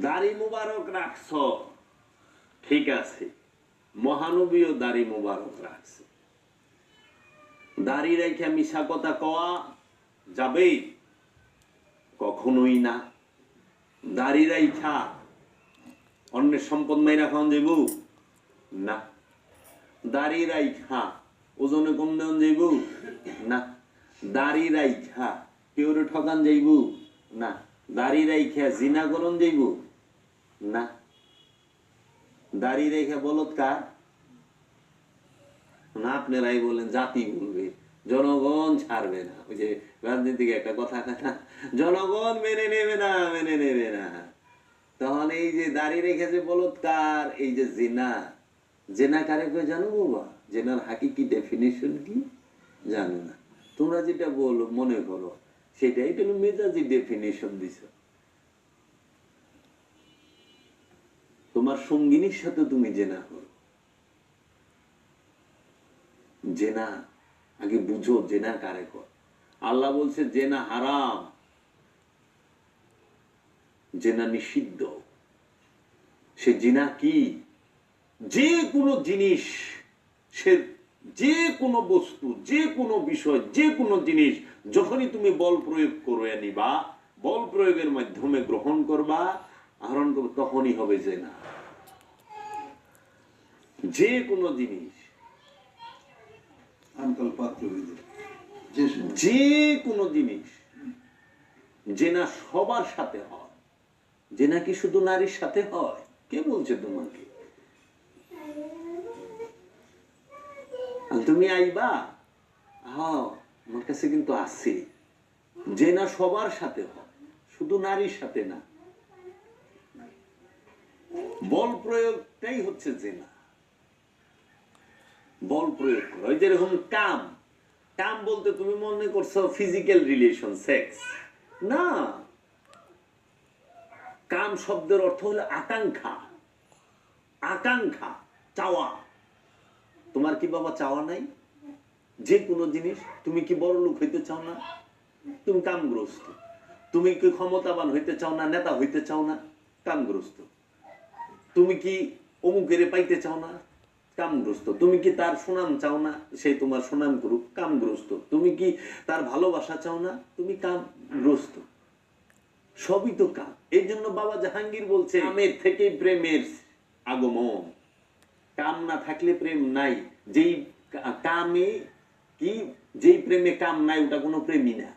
দাড়ি মুবারক রাখছ, ঠিক আছে, মহানবীও দাড়ি মুবারক রাখছে। দাড়ি রেখে মিশা কথা কওয়া যাবে? কখনোই না। দাড়ি রাইখা অন্যের সম্পদ মাইরা খাওয়ান যাইব না। দাড়ি রাইখা ওজনে কম দেওয়ান যাইব না। দাড়ি রাইখা কেউরে ঠকান যাইব না। দাড়ি রাইখা জিনা করন যাইব না। দাড়ি রেখা বলৎকার না, আপনারাই বলেন, জাতি বলবে, জনগণ ছাড়বে না। ওই যে রাজনীতিক একটা কথা না, জনগণ মেনে নেবে না, মেনে নেবে না। তখন এই যে দাড়ি রেখে যে বলৎকার, এই যে জেনা, জেনা কারে কই জানো বাবা? জেনার হাকিকি ডেফিনিশন কি জানো না? তোমরা যেটা বলো মনে করো সেটাই তুমি মেজাজি ডেফিনিশন দিছ। তোমার সঙ্গিনীর সাথে তুমি জেনা করো। জেনা আগে বুঝো, জেনা কারে কর। আল্লাহ বলছে জেনা হারাম, জেনা নিষিদ্ধ। সে জিনা কি? যে কোনো জিনিস, সে যে কোনো বস্তু, যে কোনো বিষয়, যে কোনো জিনিস যখনই তুমি বল প্রয়োগ করে নিবা, বল প্রয়োগের মাধ্যমে গ্রহণ করবা, আহরণ করবা, তখনই হবে জেনা। যে কোনো জিনিস, যে কোনো জিনিস, জেনা সবার সাথে হয়। জেনা কি শুধু নারীর সাথে হয়? কে বলছে তোমাকে? তুমি আইবা, হ্যাঁ আমার কাছে কিন্তু আছে। জেনা সবার সাথে হয়, শুধু নারীর সাথে না। বল প্রয়োগটাই হচ্ছে জেনা। বল প্রয়োগ করো। ওই যেরকম কাম, কাম বলতে তুমি মনে করছো ফিজিক্যাল রিলেশন, সেক্স না। কাম শব্দের অর্থ হলো আকাঙ্ক্ষা। আকাঙ্ক্ষা, চাওয়া। তোমার কি বাবা চাওয়া নাই? যে কোনো জিনিস, তুমি কি বড় লোক হইতে চাও না? তুমি কামগ্রস্ত। তুমি কি ক্ষমতাবান হইতে চাও না? নেতা হইতে চাও না? কামগ্রস্ত। তুমি কি অমুকেরে পাইতে চাও না? কামগ্রস্ত। তুমি কি তার সুনাম চাও না? সে তোমার সুনাম করুক, কামগ্রস্ত। তুমি কি তার ভালোবাসা চাও না? তুমি কামগ্রস্ত। সবই তো কাম। এই জন্য বাবা জাহাঙ্গীর বলছে, কামের থেকে প্রেমের আগমন। কাম না থাকলে প্রেম নাই। যেই কামে কি, যেই প্রেমে কাম নাই, ওটা কোনো প্রেমই না।